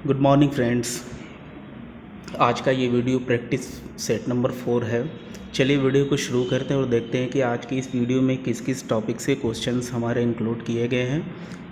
Good morning friends. आज का ये वीडियो प्रैक्टिस सेट नंबर 4 है। चलिए वीडियो को शुरू करते हैं और देखते हैं कि आज की इस वीडियो में किस किस टॉपिक से क्वेश्चंस हमारे इंक्लूड किए गए हैं।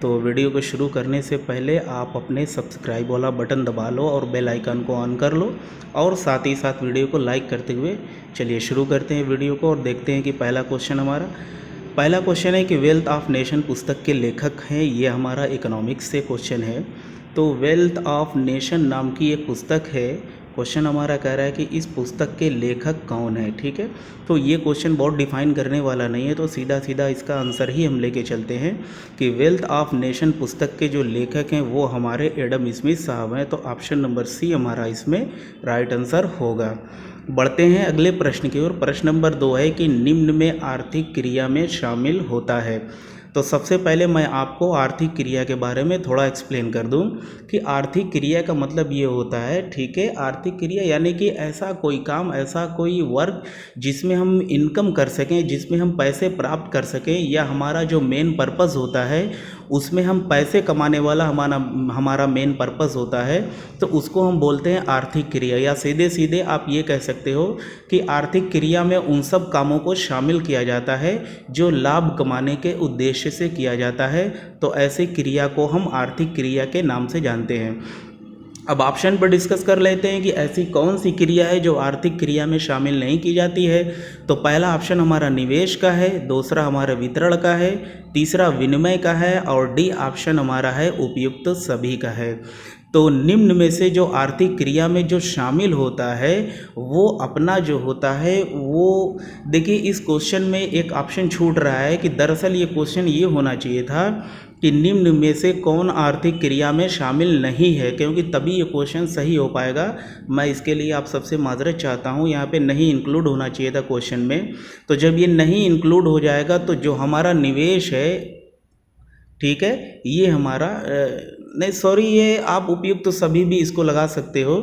तो वीडियो को शुरू करने से पहले आप अपने सब्सक्राइब वाला बटन दबा लो और बेल आइकन को ऑन कर लो और साथ ही साथ वीडियो को लाइक करते हुए चलिए शुरू करते हैं वीडियो को और देखते हैं कि पहला क्वेश्चन है कि वेल्थ ऑफ नेशन पुस्तक के लेखक हैं। ये हमारा इकोनॉमिक्स से क्वेश्चन है। तो वेल्थ ऑफ नेशन नाम की एक पुस्तक है। क्वेश्चन हमारा कह रहा है कि इस पुस्तक के लेखक कौन है। ठीक है, तो ये क्वेश्चन बहुत डिफाइन करने वाला नहीं है, तो सीधा सीधा इसका आंसर ही हम लेके चलते हैं कि वेल्थ ऑफ नेशन पुस्तक के जो लेखक हैं वो हमारे एडम स्मिथ साहब हैं। तो ऑप्शन नंबर सी हमारा इसमें राइट आंसर होगा। बढ़ते हैं अगले प्रश्न की ओर। प्रश्न नंबर 2 है कि निम्न में आर्थिक क्रिया में शामिल होता है। तो सबसे पहले मैं आपको आर्थिक क्रिया के बारे में थोड़ा एक्सप्लेन कर दूं कि आर्थिक क्रिया का मतलब ये होता है, ठीक है, आर्थिक क्रिया यानी कि ऐसा कोई काम, ऐसा कोई वर्क जिसमें हम इनकम कर सकें, जिसमें हम पैसे प्राप्त कर सकें, या हमारा जो मेन पर्पस होता है उसमें हम पैसे कमाने वाला हमारा मेन पर्पस होता है, तो उसको हम बोलते हैं आर्थिक क्रिया। या सीधे सीधे आप ये कह सकते हो कि आर्थिक क्रिया में उन सब कामों को शामिल किया जाता है जो लाभ कमाने के उद्देश्य से किया जाता है। तो ऐसी क्रिया को हम आर्थिक क्रिया के नाम से जानते हैं। अब ऑप्शन पर डिस्कस कर लेते हैं कि ऐसी कौन सी क्रिया है जो आर्थिक क्रिया में शामिल नहीं की जाती है। तो पहला ऑप्शन हमारा निवेश का है, दूसरा हमारा वितरण का है, तीसरा विनिमय का है और डी ऑप्शन हमारा है उपयुक्त सभी का है। तो निम्न में से जो आर्थिक क्रिया में जो शामिल होता है वो अपना जो होता है वो, देखिए इस क्वेश्चन में एक ऑप्शन छूट रहा है कि दरअसल ये क्वेश्चन ये होना चाहिए था कि निम्न में से कौन आर्थिक क्रिया में शामिल नहीं है, क्योंकि तभी ये क्वेश्चन सही हो पाएगा। मैं इसके लिए आप सबसे माजरत चाहता हूँ, यहाँ पे नहीं इंक्लूड होना चाहिए था क्वेश्चन में। तो जब ये नहीं इंक्लूड हो जाएगा तो जो हमारा निवेश है, ठीक है, ये हमारा नहीं सॉरी, ये आप उपयुक्त तो सभी भी इसको लगा सकते हो,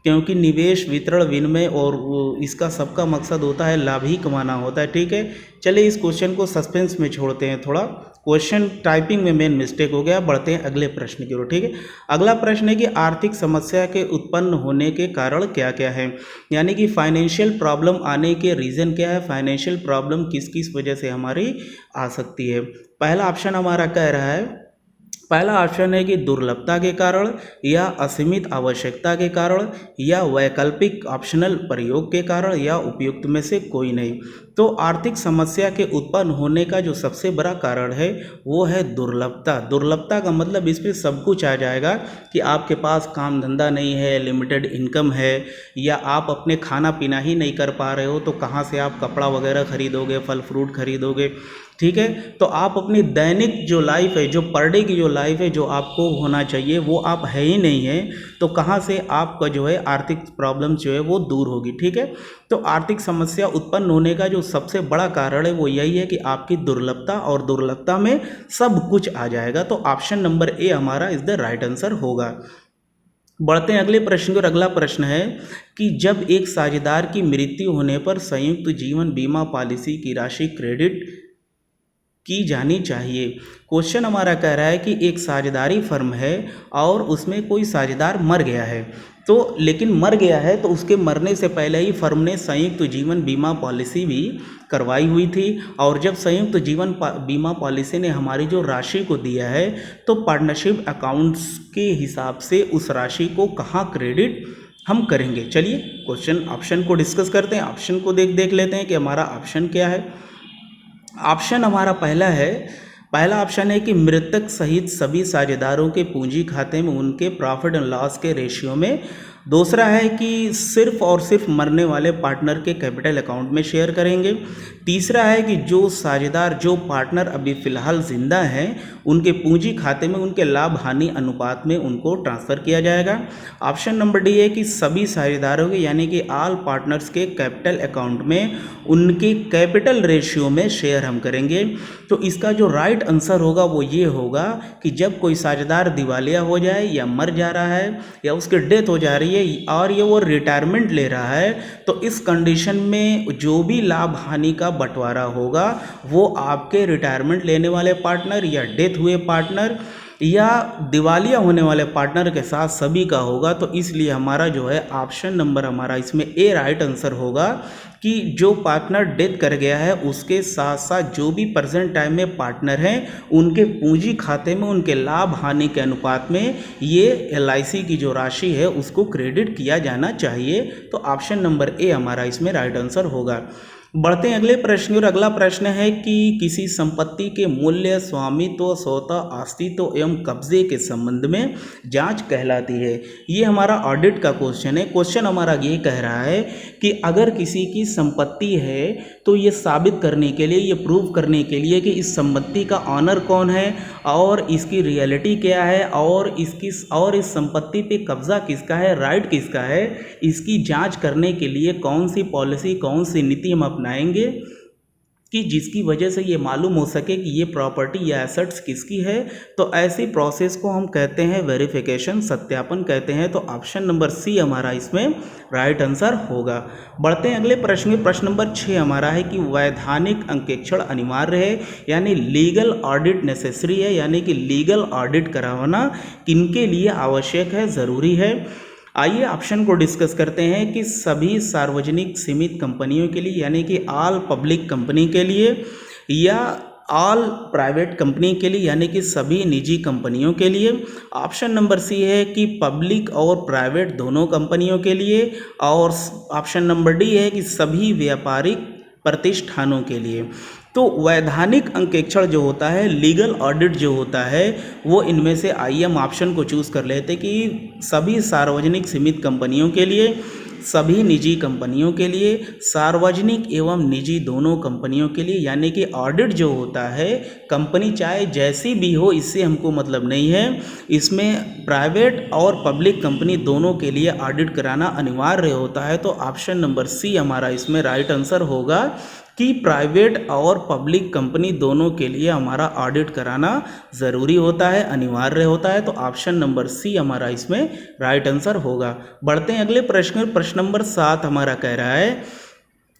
क्योंकि निवेश, वितरण, विनिमय और इसका सबका मकसद होता है लाभ ही कमाना होता है। ठीक है, चलिए इस क्वेश्चन को सस्पेंस में छोड़ते हैं, थोड़ा क्वेश्चन टाइपिंग में मेन मिस्टेक हो गया। बढ़ते हैं अगले प्रश्न की ओर। ठीक है, अगला प्रश्न है कि आर्थिक समस्या के उत्पन्न होने के कारण क्या क्या है, यानी कि फाइनेंशियल प्रॉब्लम आने के रीज़न क्या है, फाइनेंशियल प्रॉब्लम किस किस वजह से हमारी आ सकती है। पहला ऑप्शन हमारा कह रहा है, पहला ऑप्शन है कि दुर्लभता के कारण, या असीमित आवश्यकता के कारण, या वैकल्पिक ऑप्शनल प्रयोग के कारण, या उपयुक्त में से कोई नहीं। तो आर्थिक समस्या के उत्पन्न होने का जो सबसे बड़ा कारण है वो है दुर्लभता। दुर्लभता का मतलब इसमें सब कुछ आ जाएगा कि आपके पास काम धंधा नहीं है, लिमिटेड इनकम है, या आप अपने खाना पीना ही नहीं कर पा रहे हो, तो कहाँ से आप कपड़ा वगैरह खरीदोगे, फल फ्रूट खरीदोगे। ठीक है, तो आप अपनी दैनिक जो लाइफ है, जो पर डे की जो लाइफ है, जो आपको होना चाहिए वो आप है ही नहीं है, तो कहाँ से आपका जो है आर्थिक प्रॉब्लम जो है वो दूर होगी। ठीक है, तो आर्थिक समस्या उत्पन्न होने का जो सबसे बड़ा कारण है वो यही है कि आपकी दुर्लभता, और दुर्लभता में सब कुछ आ जाएगा। तो ऑप्शन नंबर ए हमारा इज द राइट आंसर होगा। बढ़ते हैं अगले प्रश्न और अगला प्रश्न है कि जब एक साझेदार की मृत्यु होने पर संयुक्त जीवन बीमा पॉलिसी की राशि क्रेडिट की जानी चाहिए। क्वेश्चन हमारा कह रहा है कि एक साझेदारी फर्म है और उसमें कोई साझेदार मर गया है, तो लेकिन मर गया है तो उसके मरने से पहले ही फर्म ने संयुक्त जीवन बीमा पॉलिसी भी करवाई हुई थी, और जब संयुक्त जीवन बीमा पॉलिसी ने हमारी जो राशि को दिया है तो पार्टनरशिप अकाउंट्स के हिसाब से उस राशि को कहाँ क्रेडिट हम करेंगे। चलिए क्वेश्चन ऑप्शन को डिस्कस करते हैं। ऑप्शन को देख लेते हैं कि हमारा ऑप्शन क्या है। ऑप्शन हमारा पहला ऑप्शन है कि मृतक सहित सभी साझेदारों के पूंजी खाते में उनके प्रॉफिट एंड लॉस के रेशियो में। दूसरा है कि सिर्फ और सिर्फ मरने वाले पार्टनर के कैपिटल अकाउंट में शेयर करेंगे। तीसरा है कि जो साझेदार, जो पार्टनर अभी फ़िलहाल जिंदा हैं, उनके पूंजी खाते में उनके लाभ हानि अनुपात में उनको ट्रांसफ़र किया जाएगा। ऑप्शन नंबर डी है कि सभी साझेदारों के यानी कि ऑल पार्टनर्स के कैपिटल अकाउंट में उनके कैपिटल रेशियो में शेयर हम करेंगे। तो इसका जो राइट आंसर होगा वो ये होगा कि जब कोई साझेदार दिवालिया हो जाए, या मर जा रहा है, या उसकी डेथ हो जा रही है, और ये वो रिटायरमेंट ले रहा है, तो इस कंडीशन में जो भी लाभ हानि का बंटवारा होगा वो आपके रिटायरमेंट लेने वाले पार्टनर, या डेथ हुए पार्टनर, या दिवालिया होने वाले पार्टनर के साथ सभी का होगा। तो इसलिए हमारा जो है ऑप्शन नंबर हमारा इसमें ए राइट आंसर होगा कि जो पार्टनर डेथ कर गया है उसके साथ साथ जो भी प्रेजेंट टाइम में पार्टनर हैं उनके पूंजी खाते में उनके लाभ हानि के अनुपात में ये LIC की जो राशि है उसको क्रेडिट किया जाना चाहिए। तो ऑप्शन नंबर ए हमारा इसमें राइट आंसर होगा। बढ़ते हैं अगले प्रश्न और अगला प्रश्न है कि किसी संपत्ति के मूल्य, स्वामित्व, स्वतः अस्तित्व एवं कब्जे के संबंध में जांच कहलाती है। ये हमारा ऑडिट का क्वेश्चन है। क्वेश्चन हमारा ये कह रहा है कि अगर किसी की संपत्ति है तो ये साबित करने के लिए, ये प्रूव करने के लिए कि इस संपत्ति का ऑनर कौन है और इसकी रियलिटी क्या है और इस संपत्ति पे कब्जा किसका है, राइट किसका है, इसकी जांच करने के लिए कौन सी पॉलिसी, कौन सी नीति हम अपनाएंगे कि जिसकी वजह से ये मालूम हो सके कि ये प्रॉपर्टी या एसेट्स किसकी है। तो ऐसी प्रोसेस को हम कहते हैं वेरिफिकेशन, सत्यापन कहते हैं। तो ऑप्शन नंबर सी हमारा इसमें राइट आंसर होगा। बढ़ते हैं अगले प्रश्न में। प्रश्न नंबर 6 हमारा है कि वैधानिक अंकेक्षण अनिवार्य है, यानी लीगल ऑडिट नेसेसरी है, यानी कि लीगल ऑडिट कराना किनके लिए आवश्यक है, ज़रूरी है। आइए ऑप्शन को डिस्कस करते हैं कि सभी सार्वजनिक सीमित कंपनियों के लिए, यानी कि ऑल पब्लिक कंपनी के लिए, या ऑल प्राइवेट कंपनी के लिए, यानी कि सभी निजी कंपनियों के लिए। ऑप्शन नंबर सी है कि पब्लिक और प्राइवेट दोनों कंपनियों के लिए, और ऑप्शन नंबर डी है कि सभी व्यापारिक प्रतिष्ठानों के लिए। तो वैधानिक अंकेक्षण जो होता है, लीगल ऑडिट जो होता है, वो इनमें से आइए हम ऑप्शन को चूज़ कर लेते कि सभी सार्वजनिक सीमित कंपनियों के लिए, सभी निजी कंपनियों के लिए, सार्वजनिक एवं निजी दोनों कंपनियों के लिए। यानी कि ऑडिट जो होता है, कंपनी चाहे जैसी भी हो, इससे हमको मतलब नहीं है, इसमें प्राइवेट और पब्लिक कंपनी दोनों के लिए ऑडिट कराना अनिवार्य होता है। तो ऑप्शन नंबर सी हमारा इसमें राइट आंसर होगा कि प्राइवेट और पब्लिक कंपनी दोनों के लिए हमारा ऑडिट कराना ज़रूरी होता है, अनिवार्य होता है। तो ऑप्शन नंबर सी हमारा इसमें राइट आंसर होगा। बढ़ते हैं अगले प्रश्न। प्रश्न नंबर 7 हमारा कह रहा है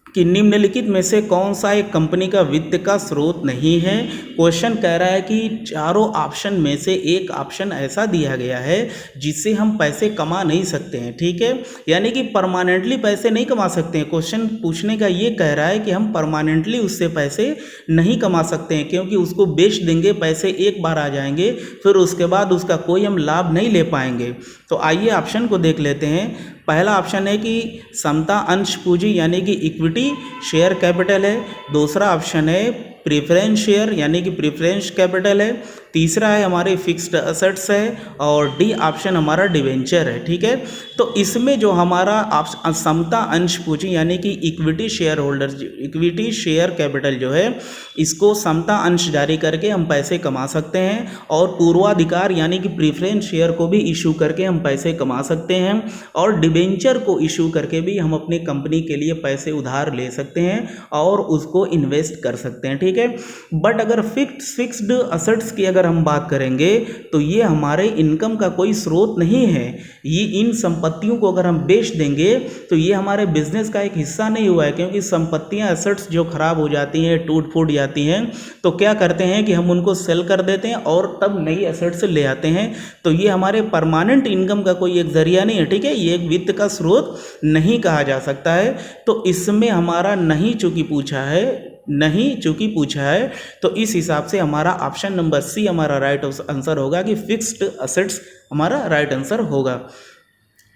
कि निम्नलिखित में से कौन सा एक कंपनी का वित्त का स्रोत नहीं है। क्वेश्चन कह रहा है कि चारों ऑप्शन में से एक ऑप्शन ऐसा दिया गया है जिससे हम पैसे कमा नहीं सकते हैं, ठीक है, यानी कि परमानेंटली पैसे नहीं कमा सकते हैं। क्वेश्चन पूछने का ये कह रहा है कि हम परमानेंटली उससे पैसे नहीं कमा सकते हैं, क्योंकि उसको बेच देंगे, पैसे एक बार आ जाएंगे, फिर उसके बाद उसका कोई हम लाभ नहीं ले पाएंगे। तो आइए ऑप्शन को देख लेते हैं। पहला ऑप्शन है कि समता अंश पूंजी, यानी कि इक्विटी शेयर कैपिटल है। दूसरा ऑप्शन है प्रेफरेंस शेयर, यानी कि प्रेफरेंस कैपिटल है। तीसरा है हमारे फिक्स्ड असेट्स है, और डी ऑप्शन हमारा डिवेंचर है, ठीक है। तो इसमें जो हमारा समता अंश पूंजी, यानी कि equity share holder, equity share capital जो है, इसको समता अंश जारी करके हम पैसे कमा सकते हैं, और पूर्वाधिकार यानी कि प्रेफरेंस शेयर को भी इशू करके हम पैसे कमा सकते हैं, और डिवेंचर को इशू करके भी हम अपनी कंपनी के लिए पैसे उधार ले सकते हैं और उसको इन्वेस्ट कर सकते हैं, ठीक है। बट अगर फिक्स्ड असेट्स की अगर हम बात करेंगे तो ये हमारे इनकम का कोई स्रोत नहीं है। ये इन संपत्तियों को अगर हम बेच देंगे तो ये हमारे बिजनेस का एक हिस्सा नहीं हुआ है, क्योंकि संपत्तियां, एसेट्स जो खराब हो जाती हैं, टूट फूट जाती हैं, तो क्या करते हैं कि हम उनको सेल कर देते हैं और तब नई एसेट्स ले आते हैं। तो ये हमारे परमानेंट इनकम का कोई एक जरिया नहीं है, ठीक है, ये एक वित्त का स्रोत नहीं कहा जा सकता है। तो इसमें हमारा नहीं चूंकि पूछा है, तो इस हिसाब से हमारा ऑप्शन नंबर सी हमारा राइट आंसर होगा कि फिक्स्ड असेट्स हमारा राइट आंसर होगा।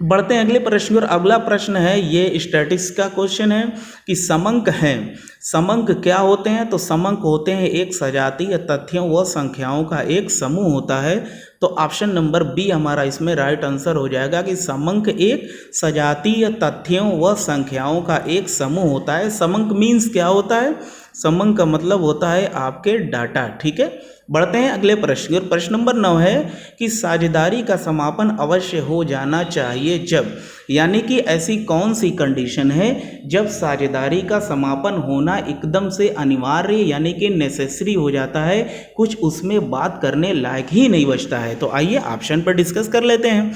बढ़ते हैं अगले प्रश्न और अगला प्रश्न है, ये स्टैटिस्टिक्स का क्वेश्चन है कि समंक हैं। समंक क्या होते हैं? तो समंक होते हैं एक सजातीय तथ्यों व संख्याओं का एक समूह होता है। तो ऑप्शन नंबर बी हमारा इसमें राइट आंसर हो जाएगा कि समंक एक सजातीय तथ्यों व संख्याओं का एक समूह होता है। समंक मीन्स क्या होता है? समंक का मतलब होता है आपके डाटा, ठीक है। बढ़ते हैं अगले प्रश्न और प्रश्न नंबर 9 है कि साझेदारी का समापन अवश्य हो जाना चाहिए जब, यानी कि ऐसी कौन सी कंडीशन है जब साझेदारी का समापन होना एकदम से अनिवार्य यानी कि नेसेसरी हो जाता है, कुछ उसमें बात करने लायक ही नहीं बचता है। तो आइए ऑप्शन पर डिस्कस कर लेते हैं।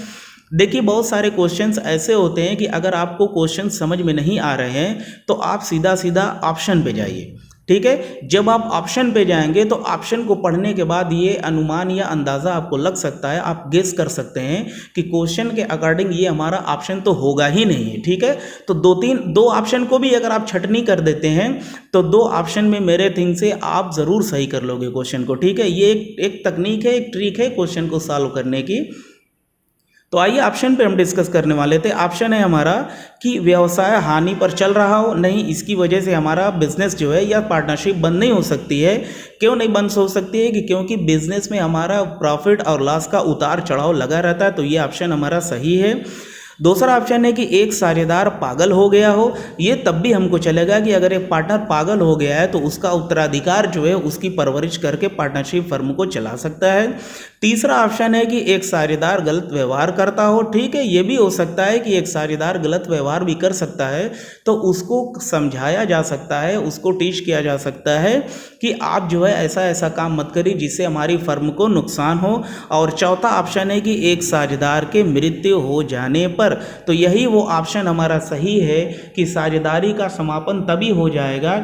देखिए, बहुत सारे क्वेश्चंस ऐसे होते हैं कि अगर आपको क्वेश्चन समझ में नहीं आ रहे हैं तो आप सीधा सीधा ऑप्शन पे जाइए। ठीक है। जब आप ऑप्शन पे जाएंगे तो ऑप्शन को पढ़ने के बाद ये अनुमान या अंदाज़ा आपको लग सकता है, आप गेस कर सकते हैं कि क्वेश्चन के अकॉर्डिंग ये हमारा ऑप्शन तो होगा ही नहीं है। ठीक है, तो दो ऑप्शन को भी अगर आप छटनी कर देते हैं तो दो ऑप्शन में मेरे थिंक से आप ज़रूर सही कर लोगे क्वेश्चन को। ठीक है, ये एक तकनीक है, एक ट्रिक है क्वेश्चन को सॉल्व करने की। तो आइए ऑप्शन पे हम डिस्कस करने वाले थे। ऑप्शन है हमारा कि व्यवसाय हानि पर चल रहा हो, नहीं इसकी वजह से हमारा बिजनेस जो है या पार्टनरशिप बंद नहीं हो सकती है। क्यों नहीं बंद हो सकती है? कि क्योंकि बिजनेस में हमारा प्रॉफिट और लॉस का उतार चढ़ाव लगा रहता है। तो ये ऑप्शन हमारा सही है। दूसरा ऑप्शन है कि एक साझेदार पागल हो गया हो। ये तब भी हमको चलेगा कि अगर एक पार्टनर पागल हो गया है तो उसका उत्तराधिकार जो है उसकी परवरिश करके पार्टनरशिप फर्म को चला सकता है। तीसरा ऑप्शन है कि एक साझेदार गलत व्यवहार करता हो। ठीक है, ये भी हो सकता है कि एक साझेदार गलत व्यवहार भी कर सकता है, तो उसको समझाया जा सकता है, उसको टीच किया जा सकता है कि आप जो है ऐसा ऐसा काम मत करिए जिससे हमारी फर्म को नुकसान हो। और चौथा ऑप्शन है कि एक साझेदार के मृत्यु हो जाने पर, तो यही वो ऑप्शन हमारा सही है कि साझेदारी का समापन तभी हो जाएगा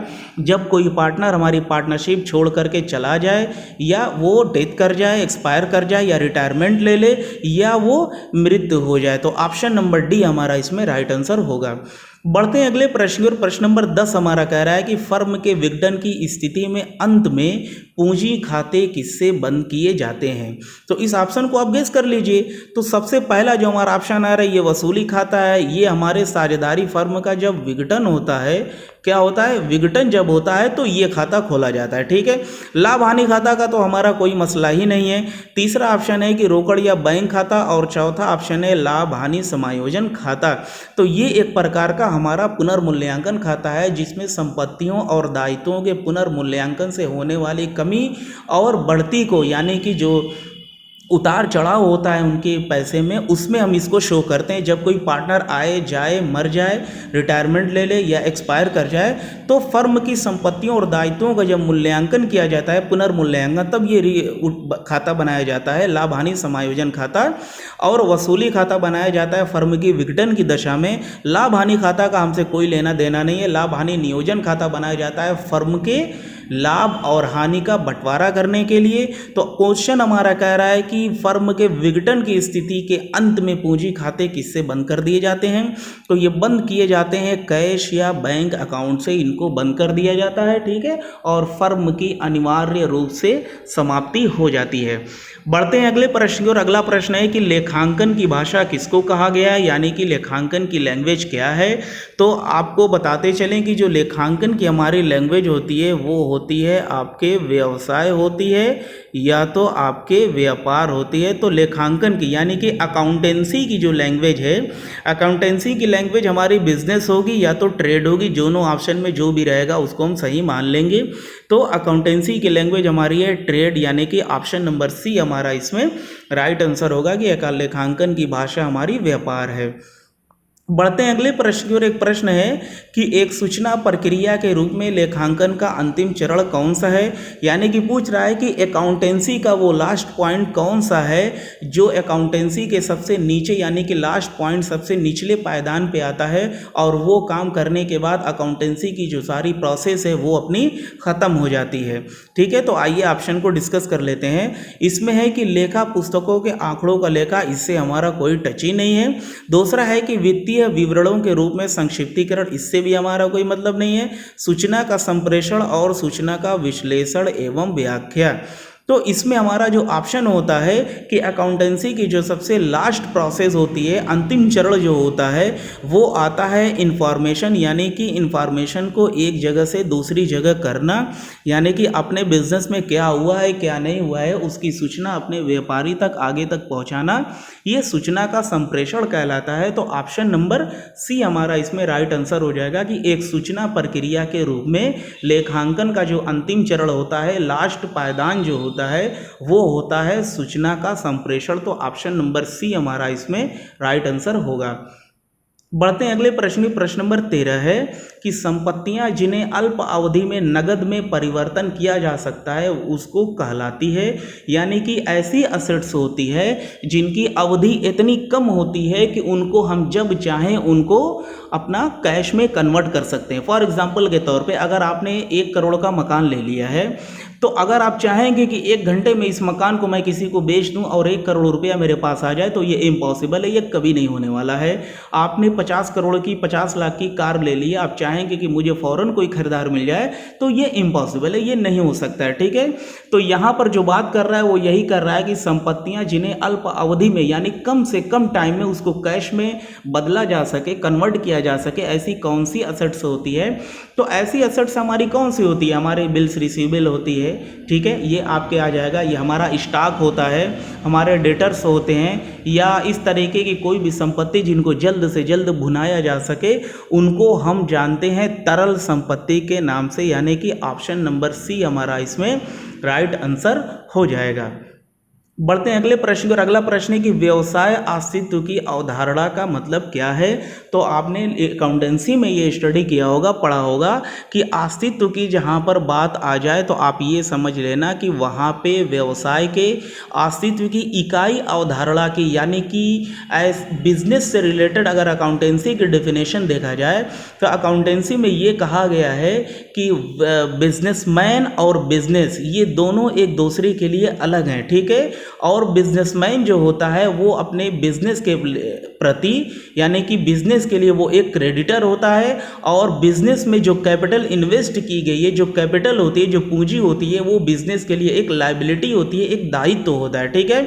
जब कोई पार्टनर हमारी पार्टनरशिप छोड़ करके चला जाए, या वो डेथ कर जाए, एक्सपायर कर जाए, या रिटायरमेंट ले ले, या वो मृत्यु हो जाए। तो ऑप्शन नंबर डी हमारा इसमें राइट आंसर होगा। बढ़ते हैं अगले प्रश्न और प्रश्न नंबर 10 हमारा कह रहा है कि फर्म के विघटन की स्थिति में अंत में पूंजी खाते किससे बंद किए जाते हैं। तो इस ऑप्शन को आप गेस कर लीजिए। तो सबसे पहला जो हमारा ऑप्शन आ रहा है ये वसूली खाता है। ये हमारे साझेदारी फर्म का जब विघटन होता है, क्या होता है, विघटन जब होता है तो ये खाता खोला जाता है। ठीक है, लाभ हानि खाता का तो हमारा कोई मसला ही नहीं है। तीसरा ऑप्शन है कि रोकड़ या बैंक खाता, और चौथा ऑप्शन है लाभ हानि समायोजन खाता। तो ये एक प्रकार का हमारा पुनर्मूल्यांकन खाता है जिसमें संपत्तियों और दायित्वों के पुनर्मूल्यांकन से होने वाली कमी और बढ़ती को, यानी कि जो उतार चढ़ाव होता है उनके पैसे में, उसमें हम इसको शो करते हैं। जब कोई पार्टनर आए जाए, मर जाए, रिटायरमेंट ले ले या एक्सपायर कर जाए, तो फर्म की संपत्तियों और दायित्वों का जब मूल्यांकन किया जाता है, पुनर्मूल्यांकन, तब ये खाता बनाया जाता है लाभ हानि समायोजन खाता। और वसूली खाता बनाया जाता है फर्म की विघटन की दशा में। लाभ हानि खाता का हमसे कोई लेना देना नहीं है। लाभ हानि नियोजन खाता बनाया जाता है फर्म के लाभ और हानि का बंटवारा करने के लिए। तो क्वेश्चन हमारा कह रहा है कि फर्म के विघटन की स्थिति के अंत में पूंजी खाते किससे बंद कर दिए जाते हैं। तो ये बंद किए जाते हैं कैश या बैंक अकाउंट से, इनको बंद कर दिया जाता है। ठीक है, और फर्म की अनिवार्य रूप से समाप्ति हो जाती है। बढ़ते हैं अगले प्रश्न की, और अगला प्रश्न है कि लेखांकन की भाषा किसको कहा गया है, यानी कि लेखांकन की लैंग्वेज क्या है। तो आपको बताते चलें कि जो लेखांकन की हमारी लैंग्वेज होती है वो होती है आपके व्यवसाय होती है या तो आपके व्यापार होती है। तो लेखांकन की यानी कि अकाउंटेंसी की जो लैंग्वेज है, अकाउंटेंसी की लैंग्वेज हमारी बिजनेस होगी या तो ट्रेड होगी। दोनों ऑप्शन में जो भी रहेगा उसको हम सही मान लेंगे। तो अकाउंटेंसी की लैंग्वेज हमारी है ट्रेड, यानी कि ऑप्शन नंबर सी हमारा इसमें राइट आंसर होगा कि लेखांकन की भाषा हमारी व्यापार है। बढ़ते हैं अगले प्रश्न की ओर। एक प्रश्न है कि एक सूचना प्रक्रिया के रूप में लेखांकन का अंतिम चरण कौन सा है, यानी कि पूछ रहा है कि अकाउंटेंसी का वो लास्ट पॉइंट कौन सा है जो अकाउंटेंसी के सबसे नीचे, यानी कि लास्ट पॉइंट सबसे निचले पायदान पे आता है, और वो काम करने के बाद अकाउंटेंसी की जो सारी प्रोसेस है वो अपनी ख़त्म हो जाती है। ठीक है, तो आइए ऑप्शन को डिस्कस कर लेते हैं। इसमें है कि लेखा पुस्तकों के आंकड़ों का लेखा, इससे हमारा कोई टच ही नहीं है। दूसरा है कि वित्तीय विवरणों के रूप में संक्षिप्तीकरण, इससे भी हमारा कोई मतलब नहीं है। सूचना का संप्रेषण और सूचना का विश्लेषण एवं व्याख्या, तो इसमें हमारा जो ऑप्शन होता है कि अकाउंटेंसी की जो सबसे लास्ट प्रोसेस होती है, अंतिम चरण जो होता है, वो आता है इंफॉर्मेशन, यानी कि इंफॉर्मेशन को एक जगह से दूसरी जगह करना, यानी कि अपने बिजनेस में क्या हुआ है क्या नहीं हुआ है उसकी सूचना अपने व्यापारी तक आगे तक पहुंचाना, ये सूचना का संप्रेषण कहलाता है। तो ऑप्शन नंबर सी हमारा इसमें राइट आंसर हो जाएगा कि एक सूचना प्रक्रिया के रूप में लेखांकन का जो अंतिम चरण होता है, लास्ट पायदान जो होता है, वो होता है सूचना का संप्रेषण। तो ऑप्शन नंबर सी हमारा इसमें राइट आंसर होगा। बढ़ते हैं अगले प्रश्न में। प्रश्न नंबर 13 है कि संपत्तियां जिन्हें अल्प अवधि में नगद में परिवर्तन किया जा सकता है उसको कहलाती है, यानी कि ऐसी असेट्स होती है जिनकी अवधि इतनी कम होती है कि उनको हम जब चाहें उनको अपना कैश में कन्वर्ट कर सकते हैं। फॉर एग्जांपल के तौर पे अगर आपने 1 करोड़ का मकान ले लिया है, तो अगर आप चाहेंगे कि 1 घंटे में इस मकान को मैं किसी को बेच दूं और 1 करोड़ रुपया मेरे पास आ जाए, तो ये इम्पॉसिबल है, ये कभी नहीं होने वाला है। आपने 50 करोड़ की 50 लाख की कार ले ली, आप चाहेंगे कि मुझे फौरन कोई खरीदार मिल जाए, तो ये इम्पॉसिबल है, ये नहीं हो सकता है। ठीक है, तो यहाँ पर जो बात कर रहा है वो यही कर रहा है कि संपत्तियां जिन्हें अल्प अवधि में यानी कम से कम टाइम में उसको कैश में बदला जा सके, कन्वर्ट किया जा सके, ऐसी कौन सी असेट्स होती है। तो ऐसी असेट्स हमारी कौन सी होती है, हमारे बिल्स रिसीवेबल होती है। ठीक है, ये आपके आ जाएगा, ये हमारा स्टॉक होता है, हमारे डेटर्स होते हैं, या इस तरीके की कोई भी संपत्ति जिनको जल्द से जल्द भुनाया जा सके उनको हम जानते हैं तरल संपत्ति के नाम से, यानी कि ऑप्शन नंबर सी हमारा इसमें राइट आंसर हो जाएगा। बढ़ते हैं अगले प्रश्न और अगला प्रश्न है कि व्यवसाय अस्तित्व की अवधारणा का मतलब क्या है। तो आपने अकाउंटेंसी में ये स्टडी किया होगा, पढ़ा होगा कि अस्तित्व की जहाँ पर बात आ जाए तो आप ये समझ लेना कि वहाँ पे व्यवसाय के अस्तित्व की इकाई अवधारणा की, यानी कि एज बिजनेस से रिलेटेड अगर अकाउंटेंसी की डेफिनेशन देखा जाए तो अकाउंटेंसी में ये कहा गया है कि बिजनेसमैन और बिजनेस ये दोनों एक दूसरे के लिए अलग हैं। ठीक है, और बिजनेसमैन जो होता है वो अपने बिजनेस के प्रति, यानी कि बिजनेस के लिए वो एक क्रेडिटर होता है, और बिजनेस में जो कैपिटल इन्वेस्ट की गई है, जो कैपिटल होती है, जो पूंजी होती है, वो बिजनेस के लिए एक लायबिलिटी होती है, एक दायित्व होता है। ठीक है,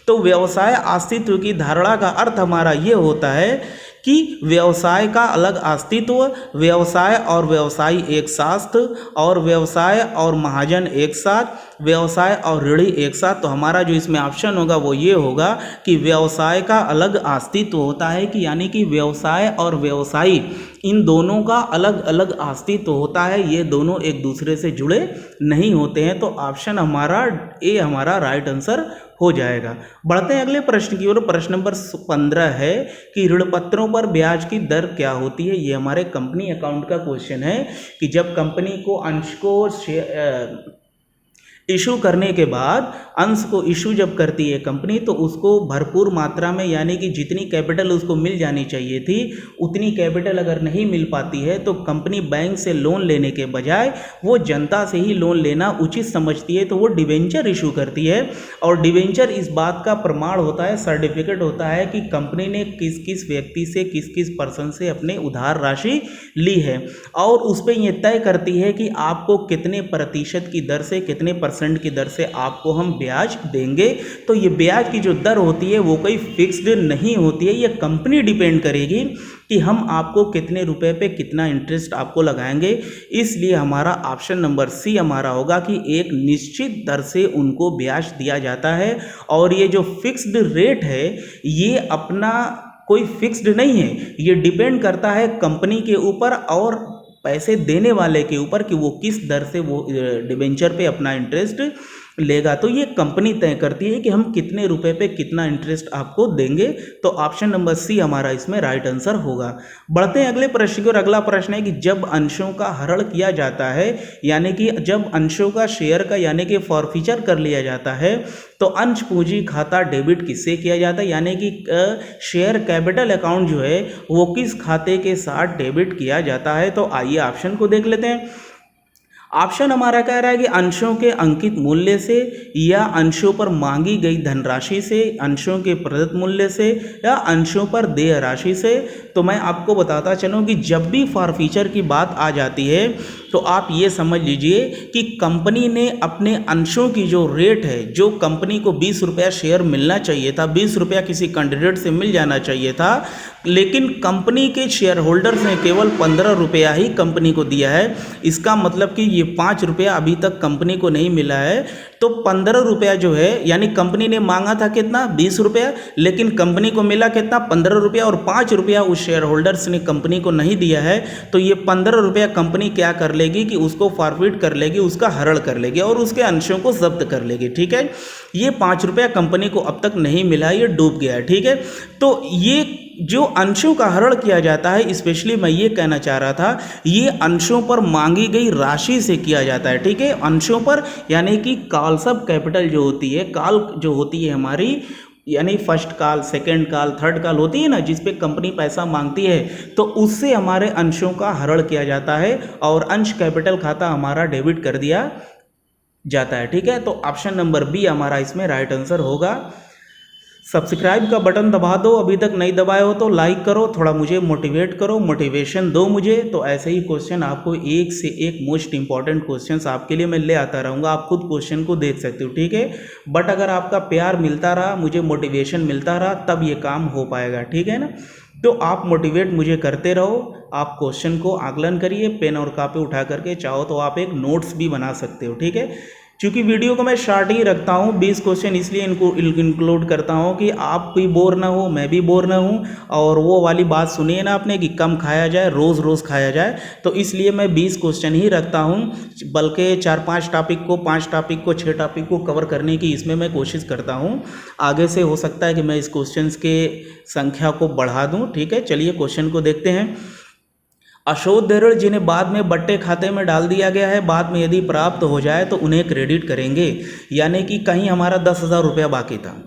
तो व्यवसाय अस्तित्व की धारणा का अर्थ हमारा ये होता है कि व्यवसाय का अलग अस्तित्व, व्यवसाय और व्यवसायी एक साथ, और व्यवसाय और महाजन एक साथ, व्यवसाय और ऋणी एक साथ। तो हमारा जो इसमें ऑप्शन होगा वो ये होगा कि व्यवसाय का अलग अस्तित्व होता है, कि यानी कि व्यवसाय और व्यवसायी इन दोनों का अलग अलग अस्तित्व होता है, ये दोनों एक दूसरे से जुड़े नहीं होते हैं। तो ऑप्शन हमारा ए हमारा राइट आंसर हो जाएगा। बढ़ते हैं अगले प्रश्न की ओर। प्रश्न नंबर 15 है कि ऋण पत्रों पर ब्याज की दर क्या होती है। ये हमारे कंपनी अकाउंट का क्वेश्चन है कि जब कंपनी को अंश को इशू करने के बाद, अंश को इशू जब करती है कंपनी, तो उसको भरपूर मात्रा में, यानी कि जितनी कैपिटल उसको मिल जानी चाहिए थी उतनी कैपिटल अगर नहीं मिल पाती है तो कंपनी बैंक से लोन लेने के बजाय वो जनता से ही लोन लेना उचित समझती है, तो वो डिवेंचर इशू करती है। और डिवेंचर इस बात का प्रमाण होता है, सर्टिफिकेट होता है कि कंपनी ने किस किस व्यक्ति से, किस किस पर्सन से अपने उधार राशि ली है, और उस पर यह तय करती है कि आपको कितने प्रतिशत की दर से, कितने % की दर से आपको हम ब्याज देंगे। तो ये ब्याज की जो दर होती है वो कोई फिक्स्ड नहीं होती है, ये कंपनी डिपेंड करेगी कि हम आपको कितने रुपए पे कितना इंटरेस्ट आपको लगाएंगे। इसलिए हमारा ऑप्शन नंबर सी हमारा होगा कि एक निश्चित दर से उनको ब्याज दिया जाता है, और ये जो फिक्स्ड रेट है ये अपना कोई फिक्स्ड नहीं है, ये डिपेंड करता है कंपनी के ऊपर और पैसे देने वाले के ऊपर कि वो किस दर से वो डिबेंचर पे अपना इंटरेस्ट लेगा। तो ये कंपनी तय करती है कि हम कितने रुपए पे कितना इंटरेस्ट आपको देंगे। तो ऑप्शन नंबर सी हमारा इसमें राइट आंसर होगा। बढ़ते हैं अगले प्रश्न की और अगला प्रश्न है कि जब अंशों का हरण किया जाता है, यानी कि जब अंशों का शेयर का यानी कि फॉरफीचर कर लिया जाता है, तो अंश पूंजी खाता डेबिट किससे किया जाता है, यानी कि शेयर कैपिटल अकाउंट जो है वो किस खाते के साथ डेबिट किया जाता है। तो आइए ऑप्शन को देख लेते हैं। ऑप्शन हमारा कह रहा है कि अंशों के अंकित मूल्य से, या अंशों पर मांगी गई धनराशि से, अंशों के प्रदत्त मूल्य से, या अंशों पर देय राशि से। तो मैं आपको बताता चलूं कि जब भी फॉरफीचर की बात आ जाती है तो आप ये समझ लीजिए कि कंपनी ने अपने अंशों की जो रेट है, जो कंपनी को 20 रुपया शेयर मिलना चाहिए था, 20 रुपया किसी कैंडिडेट से मिल जाना चाहिए था, लेकिन कंपनी के शेयर होल्डर्स ने केवल 15 रुपया ही कंपनी को दिया है। इसका मतलब कि ये 5 रुपया अभी तक कंपनी को नहीं मिला है। तो 15 रुपया जो है, यानी कंपनी ने मांगा था कितना, 20 रुपया, लेकिन कंपनी को मिला कितना, 15 रुपया, और 5 रुपया उस शेयर होल्डर्स ने कंपनी को नहीं दिया है। तो ये 15 रुपया कंपनी क्या कर लेगी कि उसको फॉरफिट कर लेगी, उसका हरण कर लेगी और उसके अंशों को जब्त कर लेगी। ठीक है, ये 5 रुपया कंपनी को अब तक नहीं मिला, ये डूब गया। ठीक है, तो ये जो अंशों का हरण किया जाता है, स्पेशली मैं ये कहना चाह रहा था, ये अंशों पर मांगी गई राशि से किया जाता है। ठीक है, अंशों पर, यानी कि कॉल्स ऑफ कैपिटल जो होती है, कॉल जो होती है हमारी, यानी first call, second call, third call होती है ना, जिस पे कंपनी पैसा मांगती है, तो उससे हमारे अंशों का हरण किया जाता है और अंश कैपिटल खाता हमारा डेबिट कर दिया जाता है। ठीक है, तो ऑप्शन नंबर बी हमारा इसमें राइट आंसर होगा। सब्सक्राइब का बटन दबा दो, अभी तक नहीं दबाए हो तो लाइक करो, थोड़ा मुझे मोटिवेट करो, मोटिवेशन दो मुझे, तो ऐसे ही क्वेश्चन आपको एक से एक मोस्ट इंपॉर्टेंट क्वेश्चंस आपके लिए मैं ले आता रहूँगा। आप खुद क्वेश्चन को देख सकते हो। ठीक है, बट अगर आपका प्यार मिलता रहा, मुझे मोटिवेशन मिलता रहा, तब ये काम हो पाएगा। ठीक है ना, तो आप मोटिवेट मुझे करते रहो, आप क्वेश्चन को आकलन करिए, पेन और कॉपी उठा करके, चाहो तो आप एक नोट्स भी बना सकते हो। ठीक है, क्योंकि वीडियो को मैं शॉर्ट ही रखता हूँ, 20 क्वेश्चन इसलिए इनको इंक्लूड करता हूँ कि आप भी बोर ना हो, मैं भी बोर ना हूँ, और वो वाली बात सुनिए ना आपने कि कम खाया जाए, रोज़ रोज़ खाया जाए, तो इसलिए मैं 20 क्वेश्चन ही रखता हूँ, बल्कि 4-5 टॉपिक को, 5 टॉपिक को, 6 टॉपिक को कवर करने की इसमें मैं कोशिश करता हूँ। आगे से हो सकता है कि मैं इस क्वेश्चन के संख्या को बढ़ा दूँ। ठीक है, चलिए क्वेश्चन को देखते हैं। अशोध ऋण जिन्हें बाद में बट्टे खाते में डाल दिया गया है, बाद में यदि प्राप्त हो जाए तो उन्हें क्रेडिट करेंगे। यानी कि कहीं हमारा 10,000 रुपया बाकी था,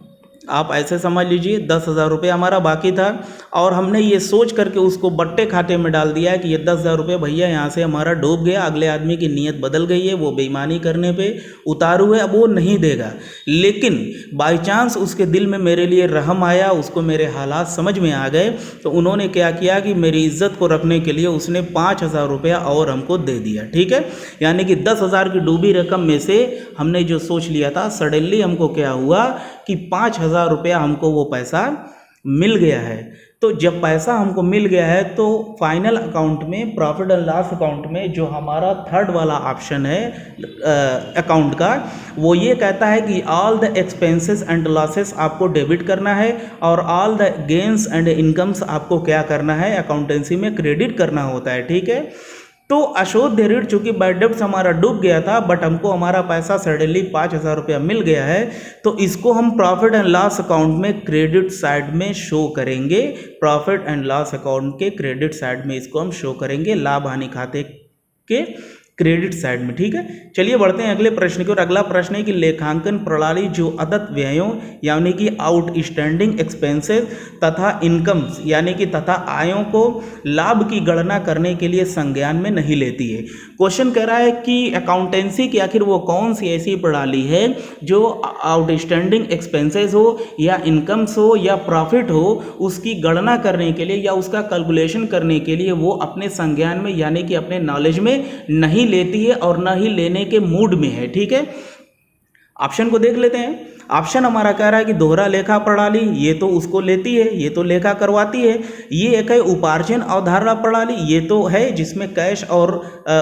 आप ऐसे समझ लीजिए 10,000 रुपये हमारा बाकी था, और हमने ये सोच करके उसको बट्टे खाते में डाल दिया है कि ये 10,000 रुपये भैया यहाँ से हमारा डूब गया, अगले आदमी की नीयत बदल गई है, वो बेईमानी करने पे उतारू है, अब वो नहीं देगा। लेकिन बाई चांस उसके दिल में मेरे लिए रहम आया, उसको मेरे हालात समझ में आ गए, तो उन्होंने क्या किया कि मेरी इज्जत को रखने के लिए उसने 5,000 रुपया और हमको दे दिया। ठीक है, यानी कि 10,000 की डूबी रकम में से हमने जो सोच लिया था, सडनली हमको क्या हुआ कि 5,000 रुपया हमको वो पैसा मिल गया है। तो जब पैसा हमको मिल गया है तो फाइनल अकाउंट में, प्रॉफिट एंड लॉस अकाउंट में, जो हमारा थर्ड वाला ऑप्शन है अकाउंट का, वो ये कहता है कि all the expenses and losses आपको डेबिट करना है, और all the gains and incomes आपको क्या करना है, अकाउंटेंसी में क्रेडिट करना होता है। ठीक है, तो अशोध ऋण चूंकि बाय डेब्ट हमारा डूब गया था, बट हमको हमारा पैसा सडनली 5,000 रुपया मिल गया है, तो इसको हम प्रॉफिट एंड लॉस अकाउंट में क्रेडिट साइड में शो करेंगे। प्रॉफिट एंड लॉस अकाउंट के क्रेडिट साइड में इसको हम शो करेंगे, लाभ हानि खाते के क्रेडिट साइड में। ठीक है, चलिए बढ़ते हैं अगले प्रश्न की ओर। अगला प्रश्न है कि लेखांकन प्रणाली जो अदत्त व्ययों यानी कि आउटस्टैंडिंग एक्सपेंसेस तथा इनकम्स यानी कि तथा आयों को लाभ की गणना करने के लिए संज्ञान में नहीं लेती है। क्वेश्चन कह रहा है कि अकाउंटेंसी की आखिर वो कौन सी ऐसी प्रणाली है जो आउटस्टैंडिंग एक्सपेंसेस हो या इनकम्स हो या प्रॉफिट हो, उसकी गणना करने के लिए या उसका कैलकुलेशन करने के लिए वो अपने संज्ञान में यानी कि अपने नॉलेज में नहीं लेती है और ना ही लेने के मूड में है। ठीक है, ऑप्शन को देख लेते हैं। ऑप्शन हमारा कह रहा है कि दोहरा लेखा प्रणाली, ये तो उसको लेती है, ये तो लेखा करवाती है। ये एक है उपार्जन अवधारणा प्रणाली, ये तो है जिसमें कैश और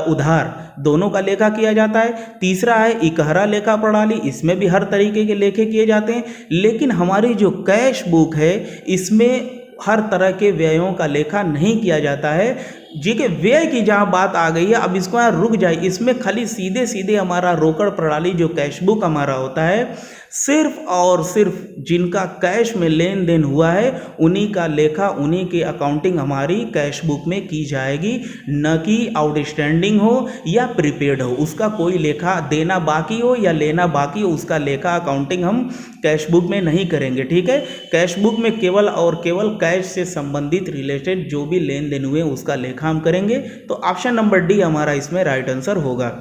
उधार दोनों का लेखा किया जाता है। तीसरा है इकहरा लेखा प्रणाली, इसमें भी हर तरीके के लेखे किए जाते हैं। लेकिन हमारी जो कैश बुक है, इसमें हर तरह के व्ययों का लेखा नहीं किया जाता है। जी के व्यय की जहाँ बात आ गई है, अब इसको यहाँ रुक जाए, इसमें खाली सीधे सीधे हमारा रोकड़ प्रणाली जो कैश बुक हमारा होता है, सिर्फ और सिर्फ जिनका कैश में लेन देन हुआ है उन्हीं का लेखा, उन्हीं की अकाउंटिंग हमारी कैश बुक में की जाएगी, न कि आउटस्टैंडिंग हो या प्रीपेड हो, उसका कोई लेखा देना बाकी हो या लेना बाकी हो, उसका लेखा अकाउंटिंग हम कैश बुक में नहीं करेंगे। ठीक है, कैश बुक में केवल और केवल कैश से संबंधित रिलेटेड जो भी लेन देन हुए उसका लेखा हम करेंगे। तो ऑप्शन नंबर डी हमारा इसमें राइट आंसर होगा।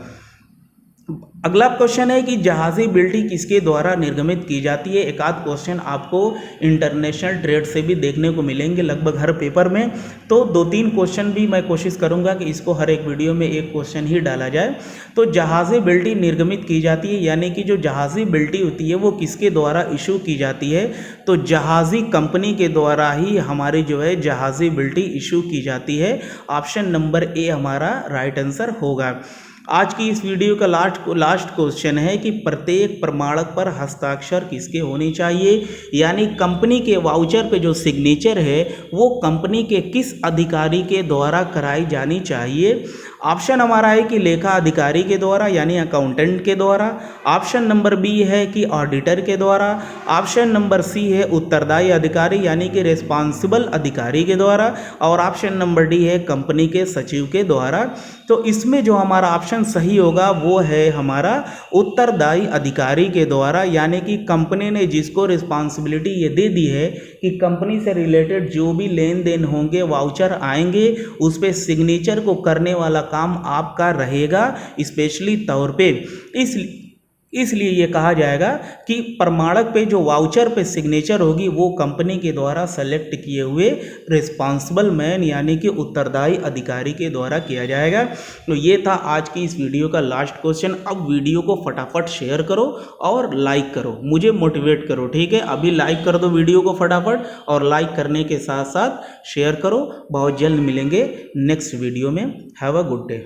अगला क्वेश्चन है कि जहाजी बिल्टी किसके द्वारा निर्गमित की जाती है। एक आध क्वेश्चन आपको इंटरनेशनल ट्रेड से भी देखने को मिलेंगे लगभग हर पेपर में, तो 2-3 क्वेश्चन भी मैं कोशिश करूंगा कि इसको हर एक वीडियो में एक क्वेश्चन ही डाला जाए। तो जहाजी बिल्टी निर्गमित की जाती है, यानी कि जो जहाजी बिल्टी होती है वो किसके द्वारा इशू की जाती है, तो जहाजी कंपनी के द्वारा ही हमारी जो है जहाजी बिल्टी इशू की जाती है। ऑप्शन नंबर ए हमारा राइट आंसर होगा। आज की इस वीडियो का लास्ट क्वेश्चन है कि प्रत्येक प्रमाणक पर हस्ताक्षर किसके होने चाहिए, यानी कंपनी के वाउचर पे जो सिग्नेचर है वो कंपनी के किस अधिकारी के द्वारा कराई जानी चाहिए। ऑप्शन हमारा है कि लेखा अधिकारी के द्वारा यानी अकाउंटेंट के द्वारा। ऑप्शन नंबर बी है कि ऑडिटर के द्वारा। ऑप्शन नंबर सी है उत्तरदायी अधिकारी यानी कि रिस्पॉन्सिबल अधिकारी के द्वारा। और ऑप्शन नंबर डी है कंपनी के सचिव के द्वारा। तो इसमें जो हमारा ऑप्शन सही होगा वो है हमारा उत्तरदायी अधिकारी के द्वारा, यानी कि कंपनी ने जिसको रिस्पॉन्सिबिलिटी ये दे दी है कि कंपनी से रिलेटेड जो भी लेन देन होंगे, वाउचर आएंगे, उस पर सिग्नेचर को करने वाला काम आपका रहेगा स्पेशली तौर पे। इसलिए ये कहा जाएगा कि प्रमाणक पे जो वाउचर पे सिग्नेचर होगी वो कंपनी के द्वारा सेलेक्ट किए हुए रिस्पॉन्सिबल मैन यानी कि उत्तरदायी अधिकारी के द्वारा किया जाएगा। तो ये था आज की इस वीडियो का लास्ट क्वेश्चन। अब वीडियो को फटाफट शेयर करो और लाइक करो, मुझे मोटिवेट करो, ठीक है। अभी लाइक कर दो वीडियो को फटाफट, और लाइक करने के साथ साथ शेयर करो। बहुत जल्द मिलेंगे नेक्स्ट वीडियो में। Have a good day.